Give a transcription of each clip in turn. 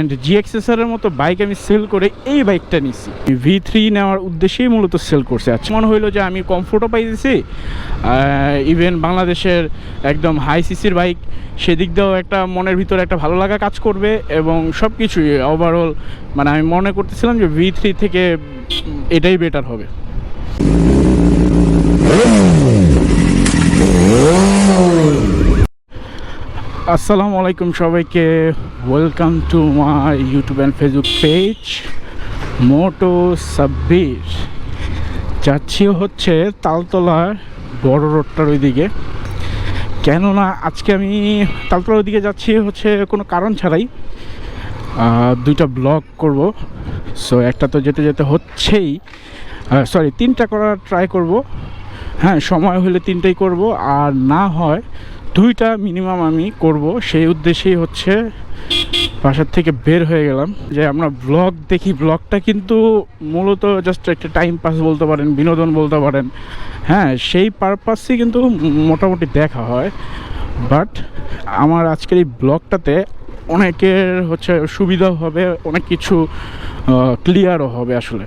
And GXSR এর মতো bike আমি সেল করে এই বাইকটা নিছি। V3 নেওয়ার উদ্দেশ্যেই মূলত সেল করছে। আচ্ছা, মনে হইলো যে আমি কমফোর্টও পাইতেছি, ইভেন বাংলাদেশের একদম হাই সিসির বাইক, সেদিক দিয়েও একটা মনের ভিতরে একটা ভালো লাগা কাজ করবে এবং সব কিছুই ওভারঅল মানে আমি মনে করতেছিলাম যে V3 থেকে এটাই বেটার হবে। আসসালামু আলাইকুম সবাইকে, welcome to my YouTube and Facebook page Moto Sabbir. যাচ্ছি হচ্ছে তালতলার বড় রোডটার ওইদিকে, কেননা আজকে আমি তালতলার ওইদিকে যাচ্ছি হচ্ছে কোনো কারণ ছাড়াই। দুইটা ব্লগ করব, সো একটা তো যেতে যেতে হচ্ছেই, সরি তিনটা করার ট্রাই করব। হ্যাঁ, সময় হলে তিনটাই করব, আর না হয় দুইটা মিনিমাম আমি করব। সেই উদ্দেশ্যেই হচ্ছে বাসার থেকে বের হয়ে গেলাম যে আমরা ব্লগ দেখি। ব্লগটা কিন্তু মূলত জাস্ট একটা টাইম পাস বলতে পারেন, বিনোদন বলতে পারেন। হ্যাঁ, সেই পারপাসই কিন্তু মোটামুটি দেখা হয়। বাট আমার আজকের এই ব্লগটাতে অনেকের হচ্ছে সুবিধাও হবে, অনেক কিছু ক্লিয়ারও হবে আসলে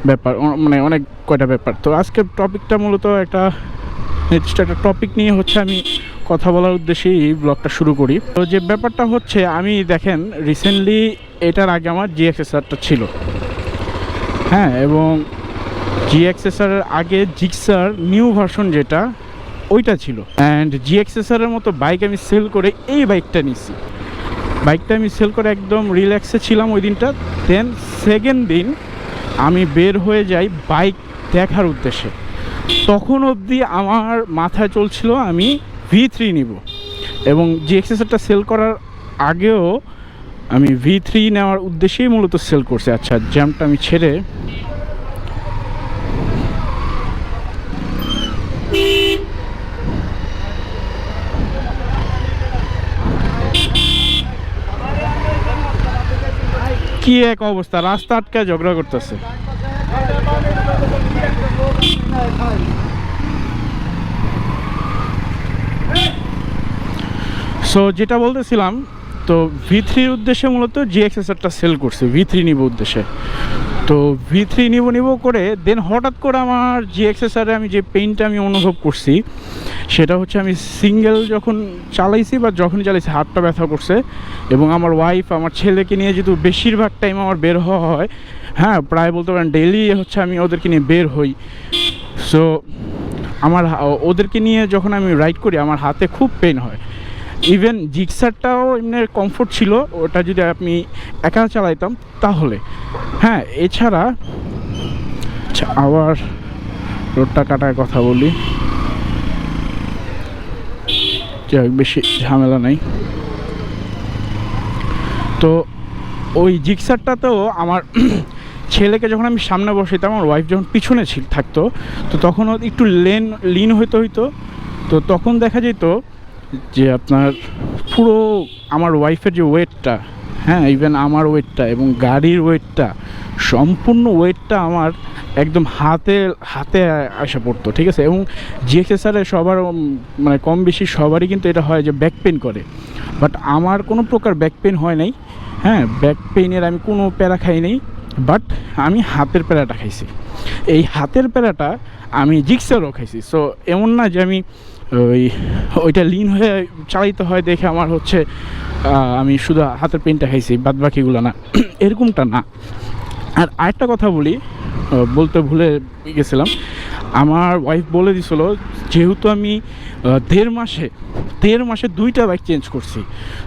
ব্যাপার, মানে অনেক কয়টা ব্যাপার। তো আজকের টপিকটা মূলত একটা নির্দিষ্ট একটা টপিক নিয়ে হচ্ছে আমি কথা বলার উদ্দেশ্যেই এই ব্লগটা শুরু করি। তো যে ব্যাপারটা হচ্ছে, আমি দেখেন রিসেন্টলি এটার আগে আমার GXSRটা ছিল, হ্যাঁ, এবং GXSR এর আগে জিক্সার নিউ ভার্সন যেটা ওইটা ছিল। অ্যান্ড GXSR এর মতো বাইক আমি সেল করে এই বাইকটা নিছি। বাইকটা আমি সেল করে একদম রিল্যাক্সে ছিলাম ওই দিনটা। দেন সেকেন্ড দিন আমি বের হয়ে যাই বাইক দেখার উদ্দেশ্যে। তখন অবধি আমার মাথায় চলছিল আমি V3 নিব, এবং GXSRটা সেল করার আগেও আমি V3 নেওয়ার উদ্দেশ্যেই মূলত সেল করছি। আচ্ছা, জ্যামটা আমি ছেড়ে কি এক অবস্থা, রাস্তা আটকায় ঝগড়া করতেছে। সো যেটা বলতেছিলাম, তো V3-র উদ্দেশ্যে মূলত GXSRটা সেল করছে, V3 নিব উদ্দেশ্যে। তো V3 নিব করে দেন হঠাৎ করে আমার GXSR-এ আমি যে পেইনটা আমি অনুভব করছি সেটা হচ্ছে, আমি সিঙ্গেল যখন চালাইছি বা যখন চালাইছি হাতটা ব্যথা করছে। এবং আমার ওয়াইফ, আমার ছেলেকে নিয়ে যেহেতু বেশিরভাগ টাইম আমার বের হওয়া হয়, হ্যাঁ প্রায় বলতে পারেন ডেইলি হচ্ছে আমি ওদেরকে নিয়ে বের হই। সো আমার ওদেরকে নিয়ে যখন আমি রাইড করি আমার হাতে খুব পেন হয়। ইভেন জিক্সারটাও এমনি কমফোর্ট ছিল, ওটা যদি আমি একা চালাইতাম তাহলে। হ্যাঁ, এছাড়া আচ্ছা, আবার রোডটা কাটার কথা বলি, যাই বেশি ঝামেলা নাই। তো ওই জিক্সারটাতেও আমার ছেলেকে যখন আমি সামনে বসাইতাম, আমার ওয়াইফ যখন পিছনে থাকতো, তো তখন একটু লিন হইতো। তো তখন দেখা যেত যে আপনার পুরো আমার ওয়াইফের যে ওয়েটটা, হ্যাঁ ইভেন আমার ওয়েটটা এবং গাড়ির ওয়েটটা, সম্পূর্ণ ওয়েটটা আমার একদম হাতে আসা পড়তো, ঠিক আছে। এবং GXSR-এ সবার মানে কম বেশি সবারই কিন্তু এটা হয় যে ব্যাক পেন করে, বাট আমার কোনো প্রকার ব্যাক পেন হয় নাই। হ্যাঁ, ব্যাক পেইনের আমি কোনো প্যারা খাই নাই, বাট আমি হাতের প্যারাটা খাইছি। এই হাতের প্যারাটা আমি জিক্সারও খাইছি। সো এমন না যে আমি ওইটা লিন হয়ে চালাইতে হয় দেখে আমার হচ্ছে আমি শুধু হাতের পেনটা খাইছি, বাদ বাকিগুলো না, এরকমটা না। আর আরেকটা কথা বলতে ভুলে গেছিলাম, আমার ওয়াইফ বলে দিছিল যেহেতু আমি দেড় মাসে দুইটা বাইক চেঞ্জ করছি,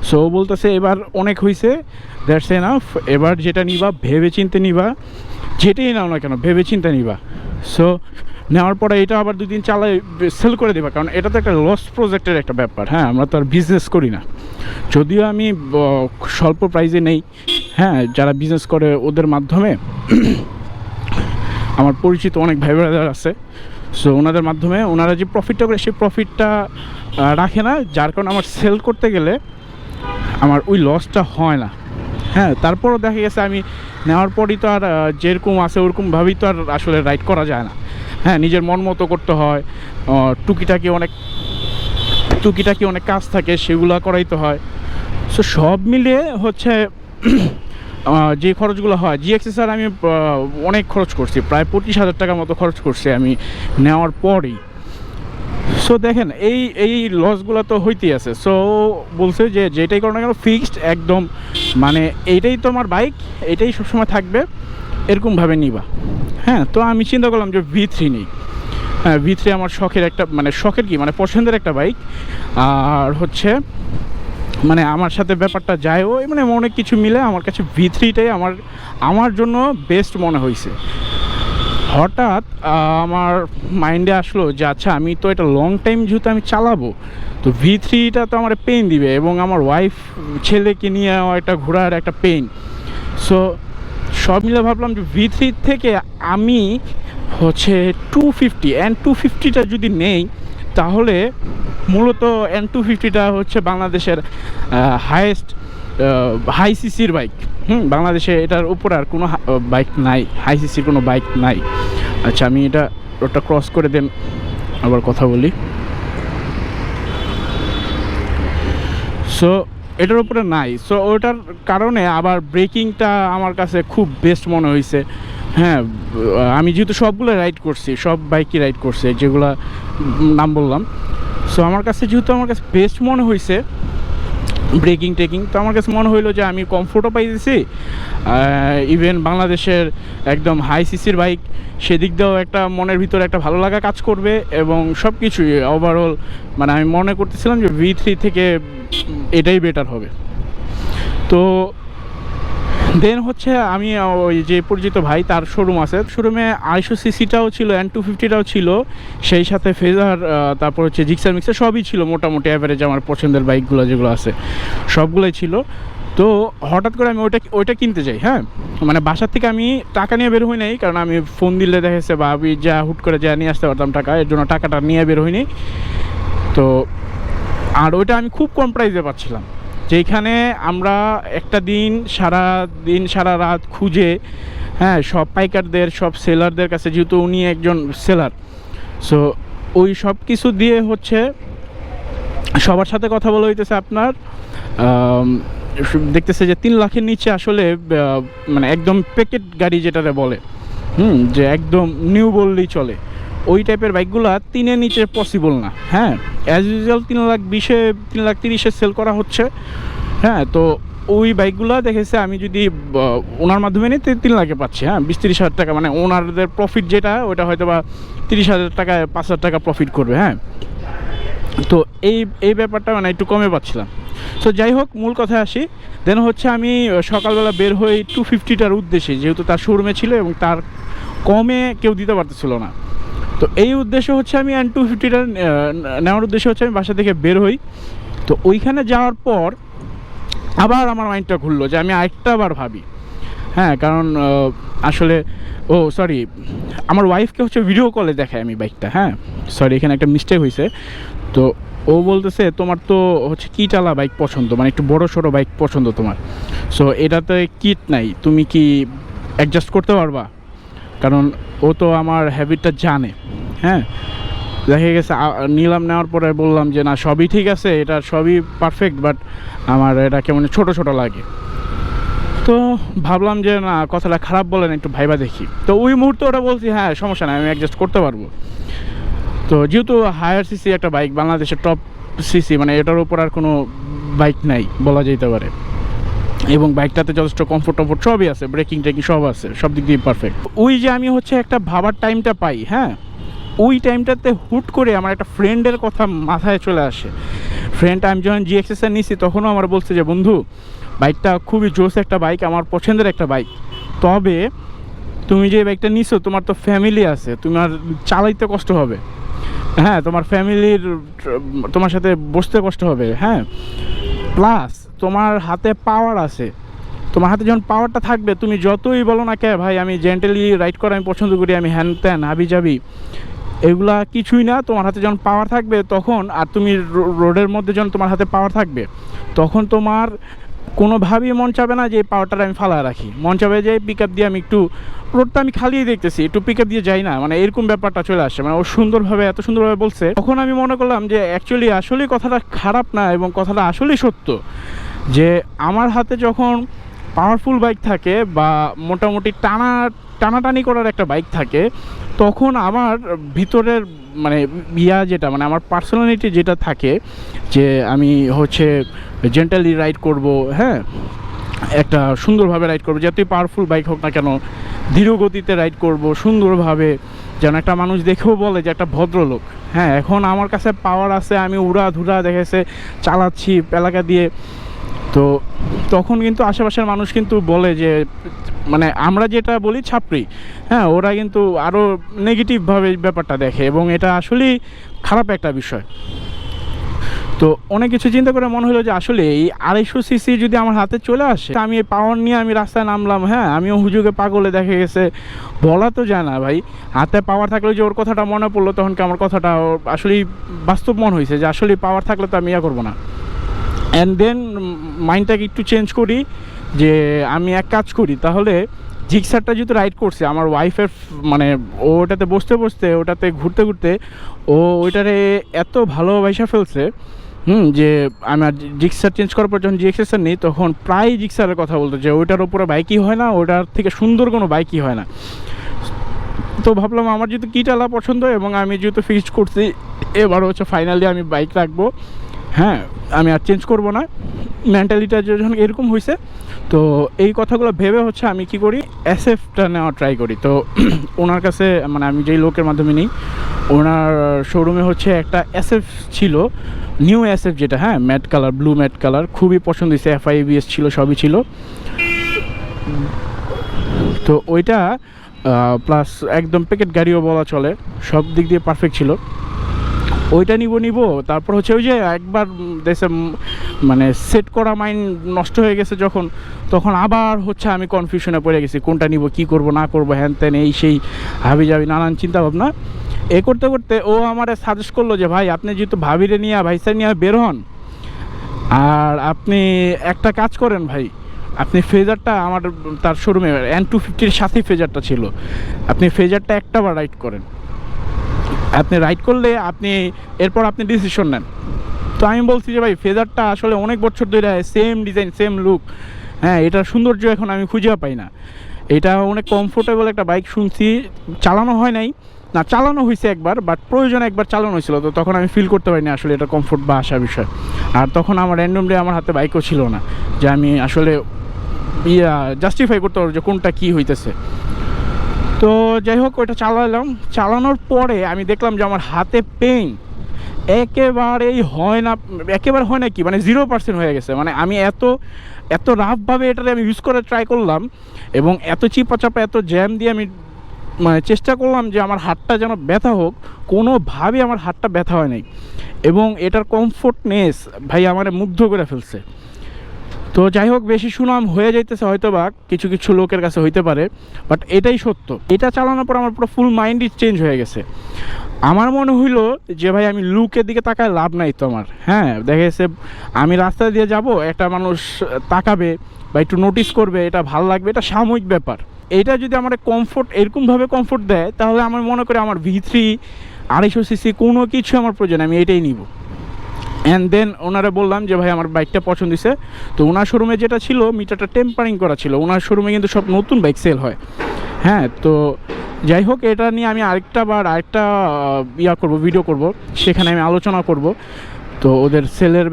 সো বলতেছে এবার অনেক হয়েছে, দ্যাটস এনাফ, এবার যেটা নিবা ভেবে চিন্তে নিবা, যেটাই নাও না কেন ভেবে চিন্তে নিবা। সো নেওয়ার পরে এটা আবার 2 দিন চালাই সেল করে দেবা, কারণ এটা তো একটা লস প্রজেক্টের একটা ব্যাপার। হ্যাঁ, আমরা তো আর বিজনেস করি না, যদিও আমি স্বল্প প্রাইজে নেই। হ্যাঁ, যারা বিজনেস করে ওদের মাধ্যমে আমার পরিচিত অনেক ভাই ব্রাদার আছে, সো ওনাদের মাধ্যমে ওনারা যে প্রফিটটা করে সেই প্রফিটটা রাখে না, যার কারণে আমার সেল করতে গেলে আমার ওই লসটা হয় না। হ্যাঁ, তারপরও দেখা গেছে আমি নেওয়ার পরই তো আর যেরকম আছে ওরকমভাবেই তো আর আসলে রাইড করা যায় না। হ্যাঁ, নিজের মন মতো করতে হয়, টুকিটাকি অনেক কাজ থাকে, সেগুলো করাইতে হয়। সো সব মিলিয়ে হচ্ছে যে খরচগুলো হয়, GXSR আমি অনেক খরচ করছি, প্রায় 25,000 টাকার মতো খরচ করছি আমি নেওয়ার পরেই। সো দেখেন এই লসগুলো তো হইতেই আছে। সো বলছে যে যেটাই করো না কেন ফিক্সড একদম, মানে এইটাই তোমার বাইক, এটাই সবসময় থাকবে, এরকমভাবে নিবা। হ্যাঁ, তো আমি চিন্তা করলাম যে V3 নিই। হ্যাঁ, V3 আমার শখের একটা, মানে শখের কি, মানে পছন্দের একটা বাইক। আর হচ্ছে মানে আমার সাথে ব্যাপারটা যায়ও, মানে অনেক কিছু মিলে আমার কাছে V3টাই আমার জন্য বেস্ট মনে হয়েছে। হঠাৎ আমার মাইন্ডে আসলো যে আচ্ছা, আমি তো এটা লং টাইম যেহেতু আমি চালাবো, তো V3টা তো আমার পেইন দিবে, এবং আমার ওয়াইফ ছেলেকে নিয়ে একটা ঘোরার একটা পেইন। সো সব মিলে ভাবলাম যে V3 থেকে আমি হচ্ছে 250 অ্যান্ড 250টা যদি নেই, তাহলে মূলত N250টা হচ্ছে বাংলাদেশের হাইয়েস্ট হাই সিসির বাইক। বাংলাদেশে এটার উপর আর কোনো বাইক নাই, হাই সিসির কোনো বাইক নাই। আচ্ছা, আমি এটা রোডটা ক্রস করে দেন, আবার কথা বলি। সো এটার উপরে নাই, সো ওটার কারণে আবার ব্রেকিংটা আমার কাছে খুব বেস্ট মনে হয়েছে। হ্যাঁ, আমি যেহেতু সবগুলো রাইড করছি, সব বাইকই রাইড করছি যেগুলা নাম বললাম। সো আমার কাছে যেহেতু আমার কাছে বেস্ট মনে হয়েছে ব্রেকিং টেকিং, তো আমার কাছে মনে হইলো যে আমি কমফোর্টও পাইতেছি, ইভেন বাংলাদেশের একদম হাই সিসির বাইক, সেদিক দিয়েও একটা মনের ভিতরে একটা ভালো লাগা কাজ করবে, এবং সব কিছুই ওভারঅল মানে আমি মনে করতেছিলাম যে V3 থেকে এটাই বেটার হবে। তো দেন হচ্ছে আমি ওই যে পরিচিত ভাই, তার শোরুম আছে, শোরুমে 250cc-টাও ছিল, N250টাও ছিল, সেই সাথে ফেজার, তারপর হচ্ছে জিক্সার মিক্সার সবই ছিল মোটামুটি অ্যাভারেজ। আমার পছন্দের বাইকগুলো যেগুলো আছে সবগুলোই ছিল। তো হঠাৎ করে আমি ওইটা কিনতে যাই। হ্যাঁ, মানে বাসার থেকে আমি টাকা নিয়ে বের হই নাই, কারণ আমি ফোন দিলে দেখেছে বা আমি যা হুট করে যা নিয়ে আসতে পারতাম টাকা, এর জন্য টাকাটা নিয়ে বের হইনি। তো আর ওইটা আমি খুব কম প্রাইসে পাচ্ছিলাম, যেখানে আমরা একটা দিন সারা রাত খুঁজে, হ্যাঁ, সব পাইকারদের সব সেলারদের কাছে, যেহেতু উনি একজন সেলার, সো ওই সব কিছু দিয়ে হচ্ছে সবার সাথে কথা বলা হইতেছে আপনার, দেখতেছে যে 3 লাখের নিচে আসলে মানে একদম প্যাকেট গাড়ি যেটাতে বলে, যে একদম নিউ বললেই চলে, ওই টাইপের বাইকগুলো 3-এর নিচে পসিবল না। হ্যাঁ, অ্যাজ ইউজুয়াল 3,20,000 3,30,000 সেল করা হচ্ছে। হ্যাঁ, তো ওই বাইকগুলো দেখেছে আমি যদি ওনার মাধ্যমে নিই 3 লাখে পাচ্ছি। হ্যাঁ, 20-30 হাজার টাকা, মানে ওনারদের প্রফিট যেটা, ওটা হয়তো বা 30,000 টাকায় 5,000 টাকা প্রফিট করবে। হ্যাঁ, তো এই ব্যাপারটা মানে একটু কমে পাচ্ছিলাম। সো যাই হোক, মূল কথায় আসি। দেন হচ্ছে আমি সকালবেলা বের হই 250টার উদ্দেশ্যে, যেহেতু তার শোরুমে ছিল এবং তার কমে কেউ দিতে পারতেছিল না। তো এই উদ্দেশ্য হচ্ছে আমি N250টা নেওয়ার উদ্দেশ্য হচ্ছে আমি বাসা থেকে বের হই। তো ওইখানে যাওয়ার পর আবার আমার মাইন্ডটা ঘুরলো যে আমি আবার ভাবি। হ্যাঁ, কারণ আসলে সরি, আমার ওয়াইফকে হচ্ছে ভিডিও কলে দেখায় আমি বাইকটা। হ্যাঁ, সরি, এখানে একটা মিস্টেক হয়েছে। তো ও বলতেছে তোমার তো হচ্ছে কিটালা বাইক পছন্দ, মানে একটু বড় সড়ো বাইক পছন্দ তোমার, সো এটাতে কিট নাই, তুমি কি অ্যাডজাস্ট করতে পারবা? কারণ ও তো আমার হ্যাবিটটা জানে। হ্যাঁ, দেখা গেছে নিলাম, নেওয়ার পরে বললাম যে না, সবই ঠিক আছে, এটা সবই পারফেক্ট, বাট আমার এটা কেমন ছোট ছোট লাগে। তো ভাবলাম যে না, কথাটা খারাপ বলেন, একটু ভাইবা দেখি। তো ওই মুহূর্তে ওটা বলছি হ্যাঁ সমস্যা নাই, আমি অ্যাডজাস্ট করতে পারবো। তো যেহেতু হায়ার সিসি একটা বাইক, বাংলাদেশের টপ সিসি, মানে এটার উপর আর কোনো বাইক নাই বলা যেতে পারে, এবং বাইকটাতে যথেষ্ট কমফোর্ট সবই আছে, ব্রেকিং টেকিং সব আছে, সব দিক দিয়ে পারফেক্ট। ওই যে আমি হচ্ছে একটা ভাবার টাইমটা পাই, হ্যাঁ, ওই টাইমটাতে হুট করে আমার একটা ফ্রেন্ডের কথা মাথায় চলে আসে। ফ্রেন্ড, আমি যখন GXSR নিয়েছি তখনও আমার বলছে যে বন্ধু, বাইকটা খুবই জোস একটা বাইক, আমার পছন্দের একটা বাইক, তবে তুমি যে বাইকটা নিছো তোমার তো ফ্যামিলি আছে, তোমার চালাইতে কষ্ট হবে। হ্যাঁ, তোমার ফ্যামিলির তোমার সাথে বসতে কষ্ট হবে। হ্যাঁ, প্লাস তোমার হাতে পাওয়ার আছে, তোমার হাতে যখন পাওয়ারটা থাকবে, তুমি যতই বলো না কে ভাই আমি জেন্টালি রাইড করা আমি পছন্দ করি, আমি হ্যান ত্যান হাবি যাবি, এগুলা কিছুই না। তোমার হাতে যখন পাওয়ার থাকবে তখন, আর তুমি রোডের মধ্যে যখন তোমার হাতে পাওয়ার থাকবে, তখন তোমার কোনোভাবেই মন চাবে না যে এই পাওয়ারটা আমি ফালা রাখি, মন চাবে যে পিক আপ দিয়ে আমি একটু, রোডটা আমি খালিই দেখতেছি, একটু পিক আপ দিয়ে যাই না, মানে এরকম ব্যাপারটা চলে আসে। মানে ও সুন্দরভাবে, এত সুন্দরভাবে বলছে, তখন আমি মনে করলাম যে অ্যাকচুয়ালি আসলেই কথাটা খারাপ না, এবং কথাটা আসলেই সত্য, যে আমার হাতে যখন পাওয়ারফুল বাইক থাকে বা মোটামুটি টানাটানি করার একটা বাইক থাকে, তখন আমার ভিতরের মানে যেটা মানে আমার পার্সোনালিটি যেটা থাকে যে আমি হচ্ছে জেন্টালি রাইড করব, হ্যাঁ, একটা সুন্দরভাবে রাইড করবো, যতই পাওয়ারফুল বাইক হোক না কেন ধীর গতিতে রাইড করব সুন্দরভাবে, যেন একটা মানুষ দেখেও বলে যে একটা ভদ্রলোক। হ্যাঁ, এখন আমার কাছে পাওয়ার আছে, আমি উড়াধুরা দেখেছে চালাচ্ছি এলাকা দিয়ে, তো তখন কিন্তু আশেপাশের মানুষ কিন্তু বলে যে মানে আমরা যেটা বলি ছাপড়ি, হ্যাঁ, ওরা কিন্তু আরও নেগেটিভভাবে ব্যাপারটা দেখে এবং এটা আসলেই খারাপ একটা বিষয়। তো অনেক কিছু চিন্তা করে মনে হলো যে আসলে এই 250 সিসি যদি আমার হাতে চলে আসে, আমি এই পাওয়ার নিয়ে আমি রাস্তায় নামলাম, হ্যাঁ, আমিও হুজুগে পাগলে দেখে গেছে, বলা তো যায় না ভাই। হাতে পাওয়ার থাকলে যে ওর কথাটা মনে পড়লো, তখন কি আমার কথাটা আসলেই বাস্তব মনে হয়েছে যে আসলে পাওয়ার থাকলে তো আমি করবো না। অ্যান্ড দেন মাইন্ডটাকে একটু চেঞ্জ করি যে আমি এক কাজ করি, তাহলে জিক্সারটা যেহেতু রাইড করছে আমার ওয়াইফের, মানে ওটাতে বসতে বসতে ওটাতে ঘুরতে ঘুরতে ও ওইটারে এত ভালোবাসা ফেলছে যে আমার জিক্সার চেঞ্জ করার পর যখন জিক্সার নেই তখন প্রায় জিক্সারের কথা বলতো যে ওইটার ওপরে বাইকই হয় না, ওটার থেকে সুন্দর কোনো বাইকই হয় না। তো ভাবলাম আমার যেহেতু কিটালা পছন্দ এবং আমি যেহেতু ফিক্সড করছি এবার হচ্ছে ফাইনালি আমি বাইক রাখবো, হ্যাঁ, আমি আর চেঞ্জ করব না। মেন্টালিটা যখন এরকম হয়েছে, তো এই কথাগুলো ভেবে হচ্ছে আমি কি করি, এসএফটা নেওয়া ট্রাই করি। তো ওনার কাছে মানে আমি যেই লোকের মাধ্যমে নিই, ওনার শোরুমে হচ্ছে একটা এসএফ ছিল, নিউ এসএফ যেটা, হ্যাঁ, matte colour, blue matte colour, খুবই পছন্দ হয়েছে, FIABS ছিল, সবই ছিল। তো ওইটা প্লাস একদম প্যাকেট গাড়িও বলা চলে, সব দিক দিয়ে পারফেক্ট ছিল। ওইটা নিব তারপর হচ্ছে ওই যে একবার দেশে মানে সেট করা মাইন্ড নষ্ট হয়ে গেছে যখন, তখন আবার হচ্ছে আমি কনফিউশনে পড়ে গেছি কোনটা নিব, কি করব না করব, হ্যান ত্যান এই সেই হাবি যাবি নানান চিন্তা ভাবনা। এ করতে করতে ও আমারে সাজেস্ট করলো যে ভাই আপনি যেহেতু ভাবিরে নিয়ে ভাইসার নিয়ে বের হন, আর আপনি একটা কাজ করেন ভাই, আপনি ফেজারটা আমার তার শোরুমে N250-র সাথেই ফেজারটা ছিল, আপনি ফেজারটা একটা বার রাইড করেন, আপনি রাইড করলে আপনি এরপর আপনি ডিসিশন নেন। তো আমি বলছি যে ভাই ফেজারটা আসলে অনেক বছর ধরে সেম ডিজাইন সেম লুক, হ্যাঁ, এটার সৌন্দর্য এখন আমি খুঁজে পাই না। এটা অনেক কমফোর্টেবল একটা বাইক, শুনছি, চালানো হয় নাই, না চালানো হয়েছে একবার, বাট প্রয়োজনে একবার চালানো হয়েছিল, তো তখন আমি ফিল করতে পারিনি আসলে এটা কমফোর্ট বা আসার বিষয়। আর তখন আমার র্যান্ডমলি আমার হাতে বাইকও ছিল না যে আমি আসলে জাস্টিফাই করতে পারবো যে কোনটা কী হইতেছে। তো যাই হোক ওইটা চালালাম, চালানোর পরে আমি দেখলাম যে আমার হাতে পেইন একেবারেই হয় না, একেবারে হয় না কি মানে 0% হয়ে গেছে। মানে আমি এত রাফভাবে এটাতে আমি ইউজ করে ট্রাই করলাম এবং এত চিপা চাপা এত জ্যাম দিয়ে আমি মানে চেষ্টা করলাম যে আমার হাতটা যেন ব্যথা হোক, কোনোভাবেই আমার হাতটা ব্যথা হয় নাই এবং এটার কমফোর্টনেস ভাই আমার মুগ্ধ করে ফেলছে। তো যাই হোক বেশি সুনাম হয়ে যাইতেছে হয়তো বা কিছু কিছু লোকের কাছে হইতে পারে, বাট এটাই সত্য। এটা চালানোর পর আমার পুরো ফুল মাইন্ডই চেঞ্জ হয়ে গেছে। আমার মনে হইলো যে ভাই আমি লুকের দিকে তাকায় লাভ নাই তো আমার, হ্যাঁ, দেখা গেছে আমি রাস্তা দিয়ে যাব, একটা মানুষ তাকাবে বা একটু নোটিস করবে, এটা ভালো লাগবে, এটা সাময়িক ব্যাপার। এটা যদি আমার কমফোর্ট এরকমভাবে কমফোর্ট দেয়, তাহলে আমি মনে করি আমার V3 250 সিসি কোনো কিছু আমার প্রয়োজন, আমি এটাই নিব। অ্যান্ড দেন ওনারা বললাম যে ভাই আমার বাইকটা পছন্দ হয়েছে। তো ওনার শোরুমে যেটা ছিল মিটারটা টেম্পারিং করা ছিল, ওনার শোরুমে কিন্তু সব নতুন বাইক সেল হয়, হ্যাঁ। তো যাই হোক এটা নিয়ে আমি আরেকটা করব, ভিডিও করব, সেখানে আমি আলোচনা করব। তো ওদের সেলের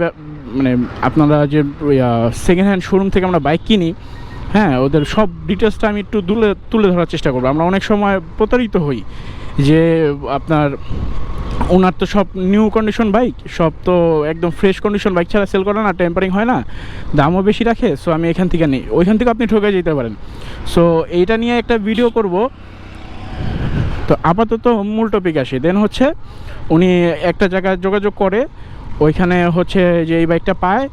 মানে আপনারা যে সেকেন্ড হ্যান্ড শোরুম থেকে আমরা বাইক কিনি, হ্যাঁ, ওদের সব ডিটেলসটা আমি একটু তুলে ধরার চেষ্টা করবো। আমরা অনেক সময় প্রতারিত হই যে আপনার ওনার তো সব নিউ কন্ডিশন বাইক, সব তো একদম ফ্রেশ কন্ডিশন বাইক ছাড়া সেল করে না, টেম্পারিং হয় না, দামও বেশি রাখে, সো আমি এখান থেকে নিই, ওইখান থেকে আপনি ঠকে যেতে পারেন। সো এইটা নিয়ে একটা ভিডিও করব। তো আপাতত মূল টপিক আসি। দেন হচ্ছে উনি একটা জায়গায় যোগাযোগ করে, ওইখানে হচ্ছে যে এই বাইকটা পায়,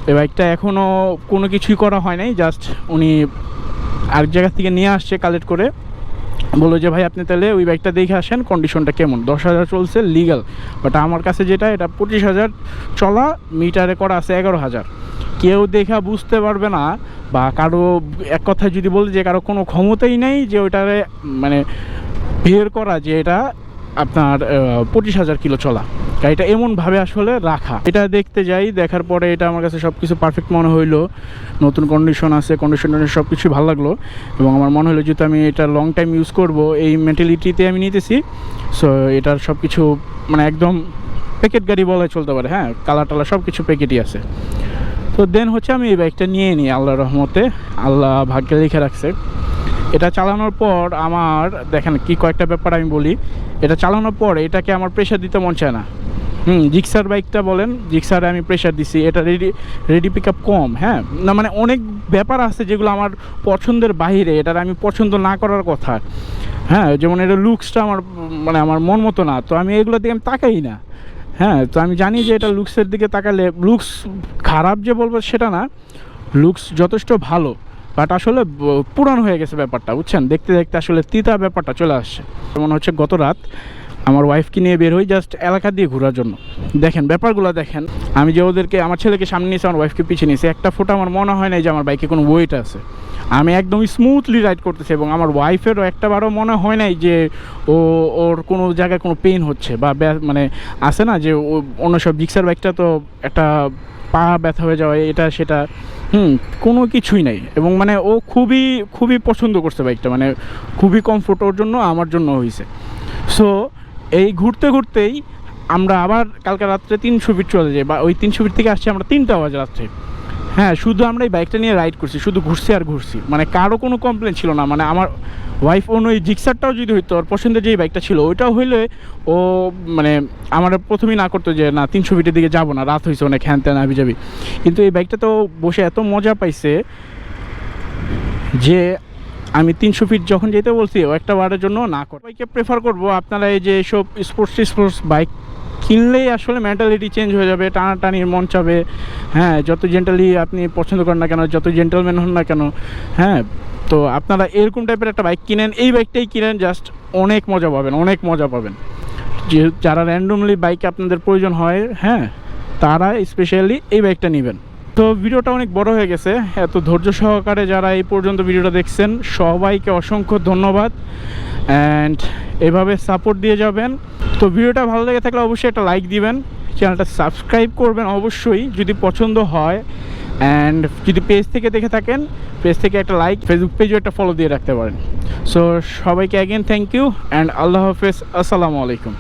এই বাইকটা এখনও কোনো কিছুই করা হয় নাই, জাস্ট উনি আরেক জায়গা থেকে নিয়ে আসছে কালেক্ট করে, বললো যে ভাই আপনি তাহলে ওই বাইকটা দেখে আসেন কন্ডিশনটা কেমন। 10,000 চলছে লিগাল, বাট আমার কাছে যেটা এটা 25,000 চলা, মিটারে করা আছে 11,000। কেউ দেখা বুঝতে পারবে না, বা কারো এক কথা যদি বলি যে কারো কোনো ক্ষমতাই নেই যে ওইটারে মানে বের করা যে এটা আপনার 25,000 কিলো চলা। গাড়িটা এমনভাবে আসলে রাখা, এটা দেখতে যাই, দেখার পরে এটা আমার কাছে সব কিছু পারফেক্ট মনে হইলো। নতুন কন্ডিশন আছে, কন্ডিশন সব কিছুই ভালো লাগলো এবং আমার মনে হলো যেহেতু আমি এটা লং টাইম ইউজ করব এই মেন্টালিটিতে আমি নিতেছি। সো এটার সব কিছু মানে একদম প্যাকেট গাড়ি বলে চলতে পারে, হ্যাঁ, কালার টালার সব কিছু প্যাকেটই আছে। তো দেন হচ্ছে আমি এই বাইকটা নিয়ে নিই আল্লাহর রহমতে, আল্লাহ ভাগ্যে লিখে রাখছে। এটা চালানোর পর আমার দেখেন কি কয়েকটা ব্যাপার আমি বলি। এটা চালানোর পর এটাকে আমার প্রেশার দিতে মন চায় না। জিক্সার বাইকটা বলেন, জিক্সারে আমি প্রেশার দিছি, এটা রেডি পিক আপ কম, হ্যাঁ, না মানে অনেক ব্যাপার আছে যেগুলো আমার পছন্দের বাইরে, এটার আমি পছন্দ না করার কথা, হ্যাঁ, যেমন এটা লুকসটা আমার মানে আমার মন মতো না, তো আমি এগুলোর দিকে আমি তাকাই না, হ্যাঁ। তো আমি জানি যে এটা লুকসের দিকে তাকালে লুকস খারাপ যে বলবো সেটা না, লুকস যথেষ্ট ভালো, বাট আসলে পুরান হয়ে গেছে ব্যাপারটা, বুঝছেন, দেখতে দেখতে আসলে তিতা ব্যাপারটা চলে আসছে। যেমন হচ্ছে গত রাত আমার ওয়াইফকে নিয়ে বের হই জাস্ট এলাকা দিয়ে ঘোরার জন্য। দেখেন ব্যাপারগুলো দেখেন, আমি যে ওদেরকে আমার ছেলেকে সামনে নিয়েছি, আমার ওয়াইফকে পিছিয়ে নিয়েছি, একটা ফোটো আমার মনে হয় না যে আমার বাইকে কোনো ওয়েট আছে। আমি একদম স্মুথলি রাইড করতেছি এবং আমার ওয়াইফেরও একটাবারও মনে হয় নাই যে ওর কোনো জায়গায় কোনো পেইন হচ্ছে বা মানে আসে না যে অন্য সব জিক্সার বাইকটা তো একটা পা ব্যথা হয়ে যাওয়া এটা সেটা, কোনো কিছুই নাই। এবং মানে ও খুবই খুবই পছন্দ করছে বাইকটা, মানে খুবই কমফোর্ট ওর জন্য, আমার জন্য হয়েছে। সো এই ঘুরতে ঘুরতেই আমরা আবার কালকে রাত্রে 300 ফিট চলে যাই, বা ওই 300 ফিট থেকে আসছি আমরা 3টা বাজে রাত্রে, হ্যাঁ, শুধু আমরা এই বাইকটা নিয়ে রাইড করছি, শুধু ঘুরছি আর ঘুরছি, মানে কারো কোনো কমপ্লেন ছিল না। মানে আমার ওয়াইফ অন্য ওই জিক্সারটাও যদি হইতো, ওর পছন্দের যেই বাইকটা ছিল ওইটাও হইলে ও মানে আমার প্রথমেই না করতো যে না 300 ফিটের দিকে যাবো না, রাত হয়েছে অনেক, হ্যান ত্যান আবি যাবি। কিন্তু এই বাইকটা তো বসে এত মজা পাইছে যে আমি 300 ফিট যখন যেতে বলছি ও একটা বারের জন্য না করে। বাইকে প্রেফার করবো আপনারা এই যে সব স্পোর্টস বাইক কিনলেই আসলে মেন্টালিটি চেঞ্জ হয়ে যাবে, টানাটানির মন চাবে, হ্যাঁ, যত জেন্টালি আপনি পছন্দ করেন না কেন, যত জেন্টলম্যান হন না কেন, হ্যাঁ, তো আপনারা এরকম টাইপের একটা বাইক কিনেন, এই বাইকটাই কিনেন, জাস্ট অনেক মজা পাবেন, অনেক মজা পাবেন। যে যারা র্যান্ডমলি বাইক আপনাদের প্রয়োজন হয়, হ্যাঁ, তারা স্পেশালি এই বাইকটা নেবেন। তো ভিডিওটা অনেক বড় হয়ে গেছে, এত ধৈর্য সহকারে যারা এই পর্যন্ত ভিডিওটা দেখছেন সবাইকে অসংখ্য ধন্যবাদ, অ্যান্ড এভাবে সাপোর্ট দিয়ে যাবেন। তো ভিডিওটা ভালো লেগে থাকলে অবশ্যই একটা লাইক দিবেন, চ্যানেলটা সাবস্ক্রাইব করবেন অবশ্যই যদি পছন্দ হয়, অ্যান্ড যদি পেজ থেকে দেখে থাকেন পেজ থেকে একটা লাইক, ফেসবুক পেজও একটা ফলো দিয়ে রাখতে পারেন। সো সবাইকে অ্যাগেন থ্যাংক ইউ অ্যান্ড আল্লাহ হাফেজ, আসসালামু আলাইকুম।